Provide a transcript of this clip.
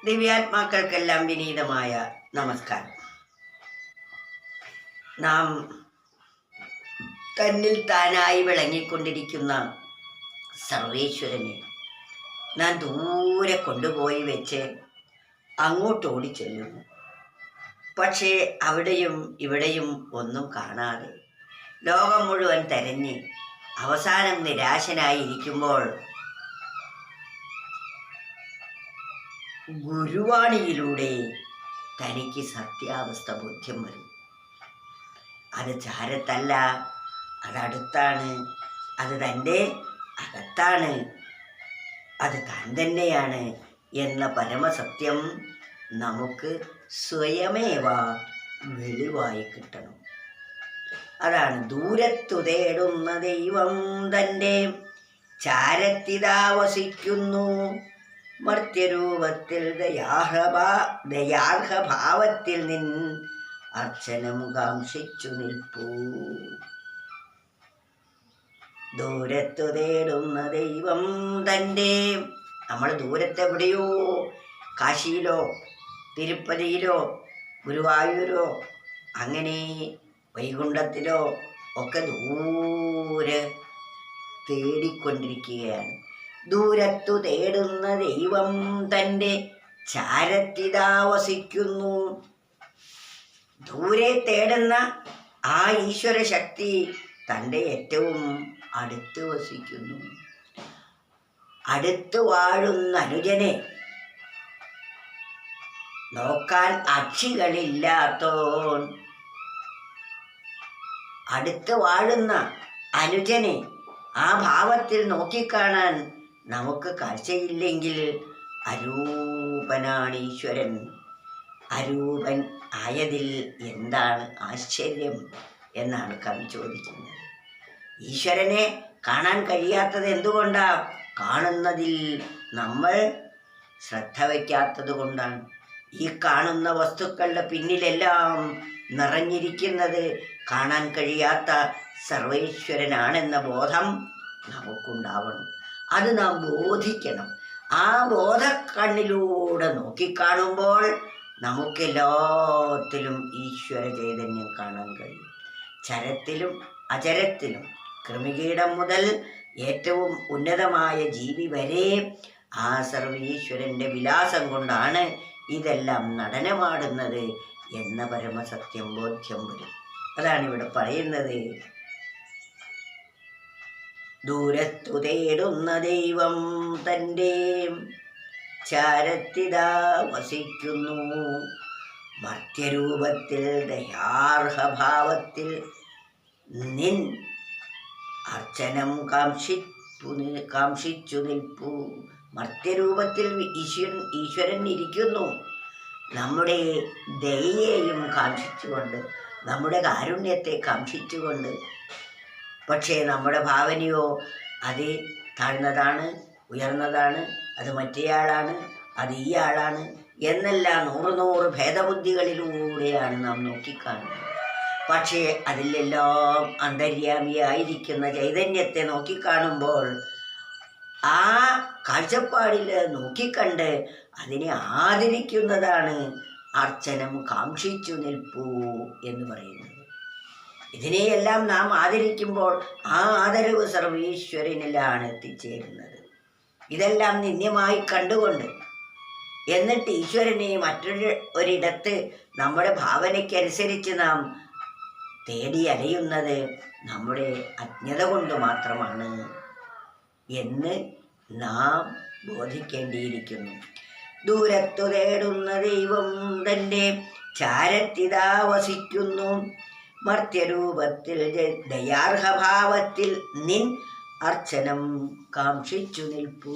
ദിവ്യാത്മാക്കൾക്കെല്ലാം വിനീതമായ നമസ്കാരം. നാം തന്നിൽ താനായി വിളങ്ങിക്കൊണ്ടിരിക്കുന്ന സർവേശ്വരനെ നാം ദൂരെ കൊണ്ടുപോയി വെച്ച് അങ്ങോട്ട് ഓടിച്ചെല്ലുന്നു. പക്ഷേ അവിടെയും ഇവിടെയും ഒന്നും കാണാതെ ലോകം മുഴുവൻ തെരഞ്ഞ് അവസാനം നിരാശനായിരിക്കുമ്പോൾ ഗുരുവാണിയിലൂടെ തനിക്ക് സത്യാവസ്ഥ ബോധ്യം വരും. അത് ചാരത്തല്ല, അതടുത്താണ്, അത് തൻ്റെ അകത്താണ്, അത് താൻ തന്നെയാണ് എന്ന പരമസത്യം നമുക്ക് സ്വയമേവ വെളിവായി കിട്ടണം. അതാണ് ദൂരത്തു തേടുന്ന ദൈവം തൻ്റെ ചാരത്തിതാ വസിക്കുന്നു, മർത്യരൂപത്തിൽ ദയാർഹഭാവത്തിൽ നിൻ അർച്ചനം കാംക്ഷിച്ചു നിൽപ്പൂ. ദൂരത്തു തേടുന്ന ദൈവം തൻ്റെ, നമ്മൾ ദൂരത്തെവിടെയോ കാശിയിലോ തിരുപ്പതിയിലോ ഗുരുവായൂരോ അങ്ങനെ വൈകുണ്ഠത്തിലോ ഒക്കെ ദൂരെ തേടിക്കൊണ്ടിരിക്കുകയാണ്. ദൂരത്തു തേടുന്ന ദൈവം തൻ്റെ ചാരത്തിതാ വസിക്കുന്നു. ദൂരെ തേടുന്ന ആ ഈശ്വര ശക്തി തൻ്റെ ഏറ്റവും അടുത്ത് വസിക്കുന്നു. അടുത്ത് വാഴുന്ന അനുജനെ നോക്കാൻ അക്ഷികളില്ലാത്തോൻ, അടുത്ത് വാഴുന്ന അനുജനെ ആ ഭാവത്തിൽ നോക്കിക്കാണാൻ നമുക്ക് കാഴ്ചയില്ലെങ്കിൽ അരൂപനാണ് ഈശ്വരൻ. അരൂപൻ ആയതിൽ എന്താണ് ആശ്ചര്യം എന്നാണ് കവി ചോദിക്കുന്നത്. ഈശ്വരനെ കാണാൻ കഴിയാത്തത് എന്തുകൊണ്ടാ? കാണുന്നതിൽ നമ്മൾ ശ്രദ്ധ വയ്ക്കാത്തത് കൊണ്ടാണ്. ഈ കാണുന്ന വസ്തുക്കളുടെ പിന്നിലെല്ലാം നിറഞ്ഞിരിക്കുന്നത് കാണാൻ കഴിയാത്ത സർവേശ്വരനാണെന്ന ബോധം നമുക്കുണ്ടാവണം. അത് നാം ബോധിക്കണം. ആ ബോധക്കണ്ണിലൂടെ നോക്കിക്കാണുമ്പോൾ നമുക്കെല്ലാത്തിലും ഈശ്വര ചൈതന്യം കാണാൻ കഴിയും. ചരത്തിലും അചരത്തിലും, കൃമികീടം മുതൽ ഏറ്റവും ഉന്നതമായ ജീവി വരെ ആ സർവീശ്വരൻ്റെ വിലാസം കൊണ്ടാണ് ഇതെല്ലാം നടനമാടുന്നത് എന്ന പരമസത്യം ബോധ്യം വരും. അതാണ് ഇവിടെ പറയുന്നത്. ദൂരത്തു തേടുന്ന ദൈവം തൻ്റെ ചാരത്തിതാ വസിക്കുന്നു, മർത്യരൂപത്തിൽ ദയാർഹഭാവത്തിൽ നിൻ അർച്ചനം കാംക്ഷിച്ചു നിൽപ്പൂ. മർത്യരൂപത്തിൽ ഈശ്വരൻ ഇരിക്കുന്നു, നമ്മുടെ ദയയെയും കാംക്ഷിച്ചുകൊണ്ട്, നമ്മുടെ കാരുണ്യത്തെ കാംക്ഷിച്ചുകൊണ്ട്. പക്ഷേ നമ്മുടെ ഭാവനയോ അത് താഴ്ന്നതാണ്, ഉയർന്നതാണ്, അത് മറ്റേയാളാണ്, അത് ഈ ആളാണ് എന്നെല്ലാം 100 ഭേദബുദ്ധികളിലൂടെയാണ് നാം നോക്കിക്കാണുന്നത്. പക്ഷേ അതിലെല്ലാം അന്തര്യാമിയായിരിക്കുന്ന ചൈതന്യത്തെ നോക്കിക്കാണുമ്പോൾ ആ കാഴ്ചപ്പാടിൽ നോക്കിക്കണ്ട് അതിനെ ആദരിക്കുന്നതാണ് അർച്ചനം കാംക്ഷിച്ചു നിൽപ്പൂ എന്ന് പറയുന്നത്. ഇതിനെയെല്ലാം നാം ആദരിക്കുമ്പോൾ ആ ആദരവ് സർവീശ്വരനിലാണ് എത്തിച്ചേരുന്നത്. ഇതെല്ലാം നിന്ദ്യമായി കണ്ടുകൊണ്ട് എന്നിട്ട് ഈശ്വരനെ ഒരിടത്ത് നമ്മുടെ ഭാവനയ്ക്കനുസരിച്ച് നാം തേടി അലയുന്നത് നമ്മുടെ അജ്ഞത കൊണ്ട് മാത്രമാണ് എന്ന് നാം ബോധിക്കേണ്ടിയിരിക്കുന്നു. ദൂരത്തു തേടുന്ന ദൈവം തൻ്റെ ചാരത്തിതാ വസിക്കുന്നു, മർത്യരൂപത്തിൽ ദയാർഹഭാവത്തിൽ നിൻ അർച്ചനം കാംക്ഷിച്ചു നിൽപ്പൂ.